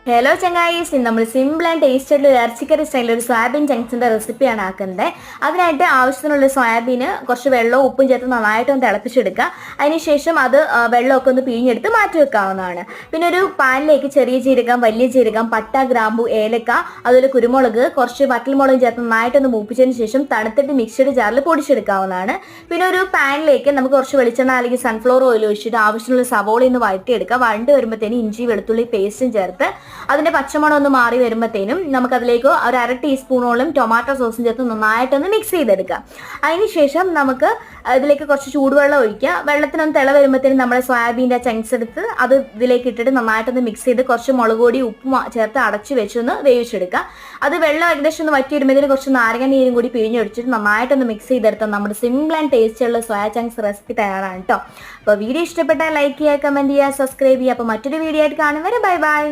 Hello ചങ്ങായീസ്, ഇന്ന് നമ്മൾ simple and taste ആയിട്ടുള്ള ഒരു ഇറച്ചിക്കറി സ്റ്റൈലിൽ ഒരു സോയാബീൻ ചങ്ക്സിൻ്റെ റെസിപ്പിയാണ് ആക്കുന്നത്. അതിനായിട്ട് ആവശ്യത്തിനുള്ള സോയാബീന് കുറച്ച് വെള്ളവും ഉപ്പും ചേർത്ത് നന്നായിട്ടൊന്ന് തിളപ്പിച്ചെടുക്കുക. അതിനുശേഷം അത് വെള്ളമൊക്കെ ഒന്ന് പിഴിഞ്ഞെടുത്ത് മാറ്റി വെക്കാവുന്നതാണ്. പിന്നെ ഒരു പാനിലേക്ക് ചെറിയ ജീരകം, വലിയ ജീരകം, പട്ട, ഗ്രാമ്പു, ഏലക്ക, അതുപോലെ കുരുമുളക്, കുറച്ച് വറ്റൽമുളകും ചേർത്ത് നന്നായിട്ടൊന്ന് മൂപ്പിച്ചതിന് ശേഷം തണുത്തിട്ട് മിക്സിയുടെ ജാറിൽ പൊടിച്ചെടുക്കാവുന്നതാണ്. പിന്നെ ഒരു പാനിലേക്ക് നമുക്ക് കുറച്ച് വെളിച്ചെണ്ണ അല്ലെങ്കിൽ സൺഫ്ലവർ ഓയിൽ ഒഴിച്ചിട്ട് ആവശ്യമുള്ള സവോളയിൽ നിന്ന് വഴറ്റിയെടുക്കുക. വഴണ്ട് വരുമ്പോഴത്തേനും ഇഞ്ചി വെളുത്തുള്ളി പേസ്റ്റും ചേർത്ത് അതിന്റെ പച്ചമണം ഒന്ന് മാറി വരുമ്പോഴത്തേനും നമുക്കതിലേക്ക് ഒരു 1/2 ടീസ്പൂണോളം ടൊമാറ്റോ സോസും ചേർത്ത് നന്നായിട്ടൊന്ന് മിക്സ് ചെയ്തെടുക്കുക. അതിനുശേഷം നമുക്ക് ഇതിലേക്ക് കുറച്ച് ചൂടുവെള്ളം ഒഴിക്കുക. വെള്ളത്തിനൊന്ന് തിള വരുമ്പോഴത്തേനും നമ്മുടെ സോയാബീൻ്റെ ചങ്ക്സ് എടുത്ത് അത് ഇതിലേക്ക് ഇട്ടിട്ട് നന്നായിട്ടൊന്ന് മിക്സ് ചെയ്ത് കുറച്ച് മുളക് പൊടി ഉപ്പും ചേർത്ത് അടച്ച് വെച്ചൊന്ന് വേവിച്ചെടുക്കുക. അത് വെള്ളം ഏകദേശം ഒന്ന് വറ്റി വരുമ്പോഴത്തേനും കുറച്ച് നാരങ്ങ നീരും കൂടി പിഴിഞ്ഞൊഴിച്ചിട്ട് നന്നായിട്ടൊന്ന് മിക്സ് ചെയ്തെടുത്താൽ നമ്മുടെ സിമ്പിൾ ആൻഡ് ടേസ്റ്റ് ഉള്ള സോയാ ചങ്ക്സ് റെസിപ്പി തയ്യാറാണ് കേട്ടോ. അപ്പോൾ വീഡിയോ ഇഷ്ടപ്പെട്ടാൽ ലൈക്ക് ചെയ്യുക, കമൻറ്റ് ചെയ്യുക, സബ്സ്ക്രൈബ് ചെയ്യുക. അപ്പോൾ മറ്റൊരു വീഡിയോ ആയിട്ട് കാണും വരെ ബൈ ബൈ.